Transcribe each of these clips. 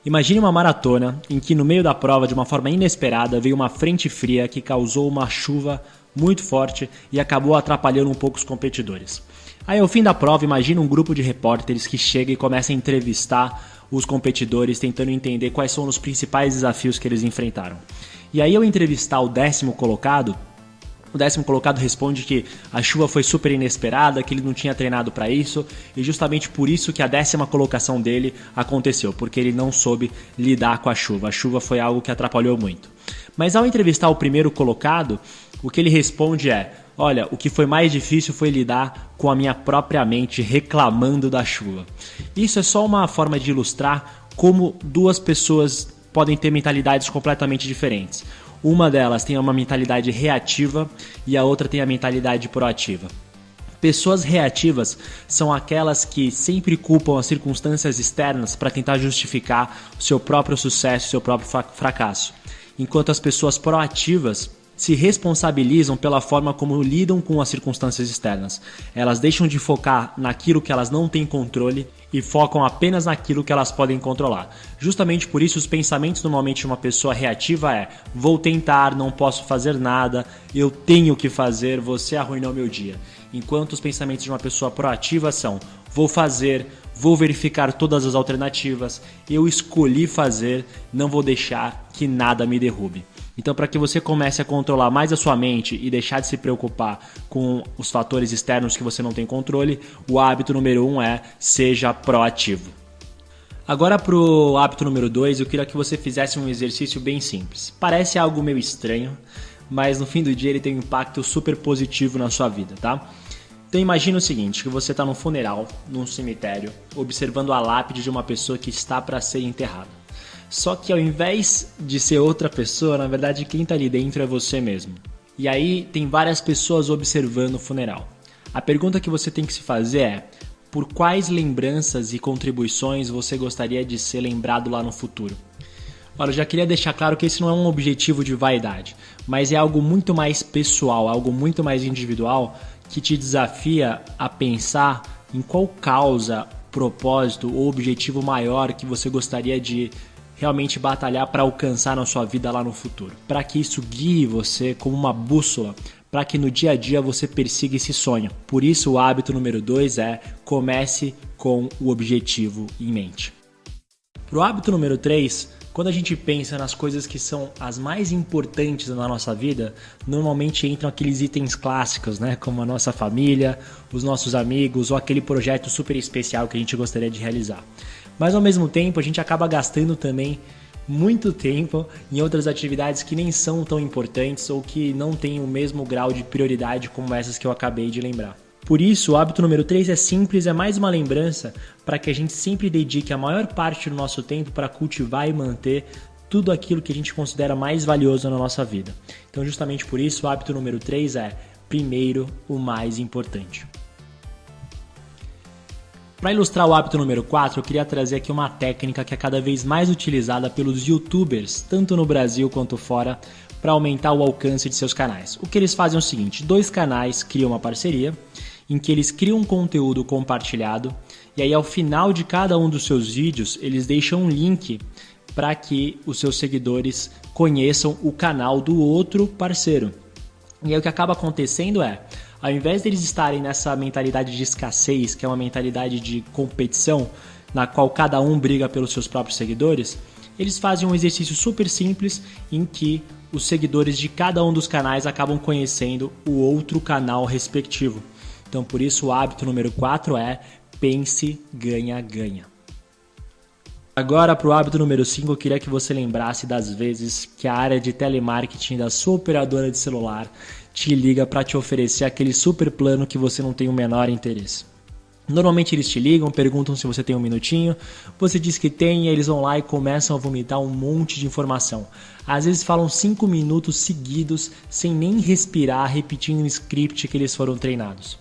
Imagine uma maratona em que no meio da prova, de uma forma inesperada, veio uma frente fria que causou uma chuva muito forte e acabou atrapalhando um pouco os competidores. Aí ao fim da prova, imagine um grupo de repórteres que chega e começa a entrevistar os competidores, tentando entender quais são os principais desafios que eles enfrentaram. E aí ao entrevistar o 10º colocado, o 10º colocado responde que a chuva foi super inesperada, que ele não tinha treinado para isso e justamente por isso que a 10ª colocação dele aconteceu, porque ele não soube lidar com a chuva. A chuva foi algo que atrapalhou muito. Mas ao entrevistar o primeiro colocado, o que ele responde é: olha, o que foi mais difícil foi lidar com a minha própria mente reclamando da chuva. Isso é só uma forma de ilustrar como duas pessoas podem ter mentalidades completamente diferentes. Uma delas tem uma mentalidade reativa e a outra tem a mentalidade proativa. Pessoas reativas são aquelas que sempre culpam as circunstâncias externas para tentar justificar o seu próprio sucesso, o seu próprio fracasso. Enquanto as pessoas proativas se responsabilizam pela forma como lidam com as circunstâncias externas. Elas deixam de focar naquilo que elas não têm controle e focam apenas naquilo que elas podem controlar. Justamente por isso os pensamentos normalmente de uma pessoa reativa é: vou tentar, não posso fazer nada, eu tenho que fazer, você arruinou meu dia. Enquanto os pensamentos de uma pessoa proativa são: vou fazer, vou verificar todas as alternativas, eu escolhi fazer, não vou deixar que nada me derrube. Então, para que você comece a controlar mais a sua mente e deixar de se preocupar com os fatores externos que você não tem controle, o hábito número 1 é: seja proativo. Agora para o hábito número 2, eu queria que você fizesse um exercício bem simples. Parece algo meio estranho, mas no fim do dia ele tem um impacto super positivo na sua vida, tá? Então imagina o seguinte, que você está num funeral, num cemitério, observando a lápide de uma pessoa que está para ser enterrada. Só que ao invés de ser outra pessoa, na verdade quem está ali dentro é você mesmo. E aí tem várias pessoas observando o funeral. A pergunta que você tem que se fazer é: por quais lembranças e contribuições você gostaria de ser lembrado lá no futuro? Olha, eu já queria deixar claro que esse não é um objetivo de vaidade, mas é algo muito mais pessoal, algo muito mais individual que te desafia a pensar em qual causa, propósito ou objetivo maior que você gostaria de realmente batalhar para alcançar na sua vida lá no futuro. Para que isso guie você como uma bússola, para que no dia a dia você persiga esse sonho. Por isso o hábito número 2 é: comece com o objetivo em mente. Para o hábito número 3, quando a gente pensa nas coisas que são as mais importantes na nossa vida, normalmente entram aqueles itens clássicos, né? Como a nossa família, os nossos amigos ou aquele projeto super especial que a gente gostaria de realizar. Mas ao mesmo tempo a gente acaba gastando também muito tempo em outras atividades que nem são tão importantes ou que não têm o mesmo grau de prioridade como essas que eu acabei de lembrar. Por isso, o hábito número 3 é simples, é mais uma lembrança para que a gente sempre dedique a maior parte do nosso tempo para cultivar e manter tudo aquilo que a gente considera mais valioso na nossa vida. Então, justamente por isso, o hábito número 3 é: primeiro, o mais importante. Para ilustrar o hábito número 4, eu queria trazer aqui uma técnica que é cada vez mais utilizada pelos youtubers, tanto no Brasil quanto fora, para aumentar o alcance de seus canais. O que eles fazem é o seguinte: 2 canais criam uma parceria, em que eles criam um conteúdo compartilhado, e aí ao final de cada um dos seus vídeos, eles deixam um link para que os seus seguidores conheçam o canal do outro parceiro. E aí o que acaba acontecendo é: ao invés deles estarem nessa mentalidade de escassez, que é uma mentalidade de competição, na qual cada um briga pelos seus próprios seguidores, eles fazem um exercício super simples em que os seguidores de cada um dos canais acabam conhecendo o outro canal respectivo. Então por isso o hábito número 4 é: pense, ganha, ganha. Agora para o hábito número 5, eu queria que você lembrasse das vezes que a área de telemarketing da sua operadora de celular te liga para te oferecer aquele super plano que você não tem o menor interesse. Normalmente eles te ligam, perguntam se você tem um minutinho, você diz que tem e eles vão lá e começam a vomitar um monte de informação. Às vezes falam 5 minutos seguidos sem nem respirar, repetindo um script que eles foram treinados.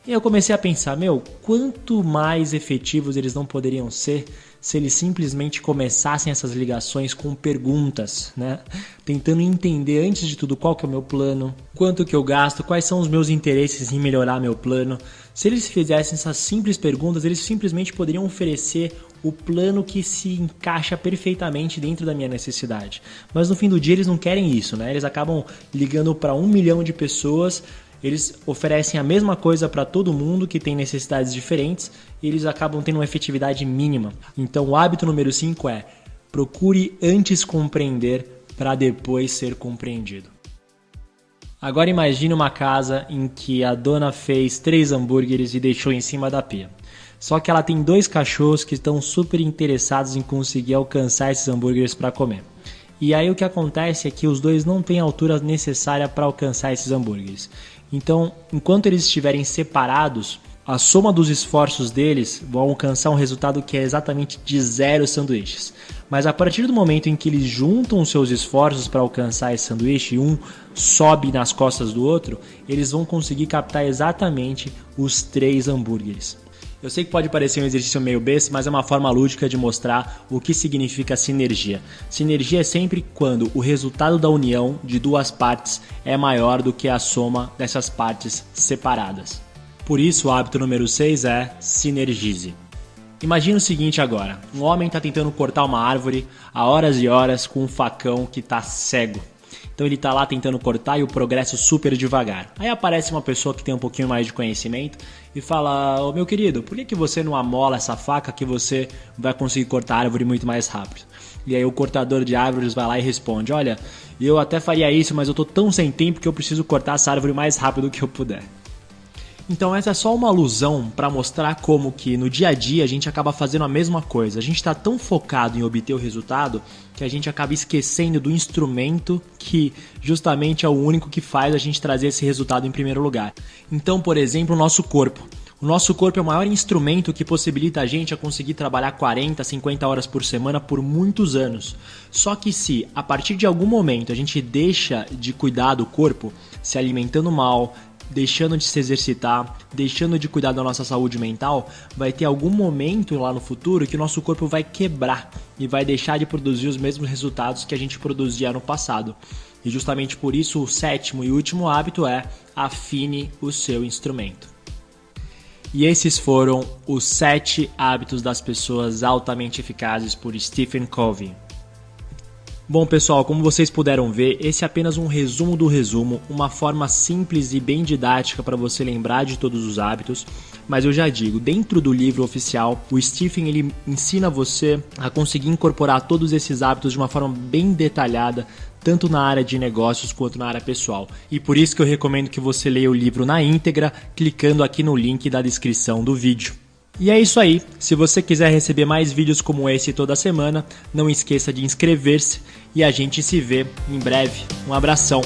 E eu comecei a pensar, quanto mais efetivos eles não poderiam ser se eles simplesmente começassem essas ligações com perguntas, né? Tentando entender antes de tudo qual que é o meu plano, quanto que eu gasto, quais são os meus interesses em melhorar meu plano. Se eles fizessem essas simples perguntas, eles simplesmente poderiam oferecer o plano que se encaixa perfeitamente dentro da minha necessidade. Mas no fim do dia eles não querem isso, né? Eles acabam ligando para 1 milhão de pessoas. Eles oferecem a mesma coisa para todo mundo que tem necessidades diferentes e eles acabam tendo uma efetividade mínima. Então o hábito número 5 é: procure antes compreender para depois ser compreendido. Agora imagine uma casa em que a dona fez 3 hambúrgueres e deixou em cima da pia. Só que ela tem 2 cachorros que estão super interessados em conseguir alcançar esses hambúrgueres para comer. E aí o que acontece é que os 2 não têm a altura necessária para alcançar esses hambúrgueres. Então, enquanto eles estiverem separados, a soma dos esforços deles vão alcançar um resultado que é exatamente de 0 sanduíches. Mas a partir do momento em que eles juntam os seus esforços para alcançar esse sanduíche e um sobe nas costas do outro, eles vão conseguir captar exatamente os 3 hambúrgueres. Eu sei que pode parecer um exercício meio besta, mas é uma forma lúdica de mostrar o que significa sinergia. Sinergia é sempre quando o resultado da união de 2 partes é maior do que a soma dessas partes separadas. Por isso, o hábito número 6 é sinergize. Imagina o seguinte agora: um homem está tentando cortar uma árvore há horas e horas com um facão que está cego. Então ele está lá tentando cortar e o progresso super devagar. Aí aparece uma pessoa que tem um pouquinho mais de conhecimento e fala: ô meu querido, por que você não amola essa faca que você vai conseguir cortar a árvore muito mais rápido? E aí o cortador de árvores vai lá e responde: olha, eu até faria isso, mas eu tô tão sem tempo que eu preciso cortar essa árvore o mais rápido que eu puder. Então essa é só uma alusão para mostrar como que no dia a dia a gente acaba fazendo a mesma coisa. A gente está tão focado em obter o resultado que a gente acaba esquecendo do instrumento que justamente é o único que faz a gente trazer esse resultado em primeiro lugar. Então, por exemplo, o nosso corpo. O nosso corpo é o maior instrumento que possibilita a gente a conseguir trabalhar 40, 50 horas por semana por muitos anos. Só que se a partir de algum momento a gente deixa de cuidar do corpo, se alimentando mal, deixando de se exercitar, deixando de cuidar da nossa saúde mental, vai ter algum momento lá no futuro que o nosso corpo vai quebrar e vai deixar de produzir os mesmos resultados que a gente produzia no passado. E justamente por isso o 7º e último hábito é: afine o seu instrumento. E esses foram os 7 hábitos das pessoas altamente eficazes por Stephen Covey. Bom pessoal, como vocês puderam ver, esse é apenas um resumo do resumo, uma forma simples e bem didática para você lembrar de todos os hábitos, mas eu já digo, dentro do livro oficial, o Stephen ele ensina você a conseguir incorporar todos esses hábitos de uma forma bem detalhada, tanto na área de negócios quanto na área pessoal. E por isso que eu recomendo que você leia o livro na íntegra, clicando aqui no link da descrição do vídeo. E é isso aí, se você quiser receber mais vídeos como esse toda semana, não esqueça de inscrever-se e a gente se vê em breve. Um abração!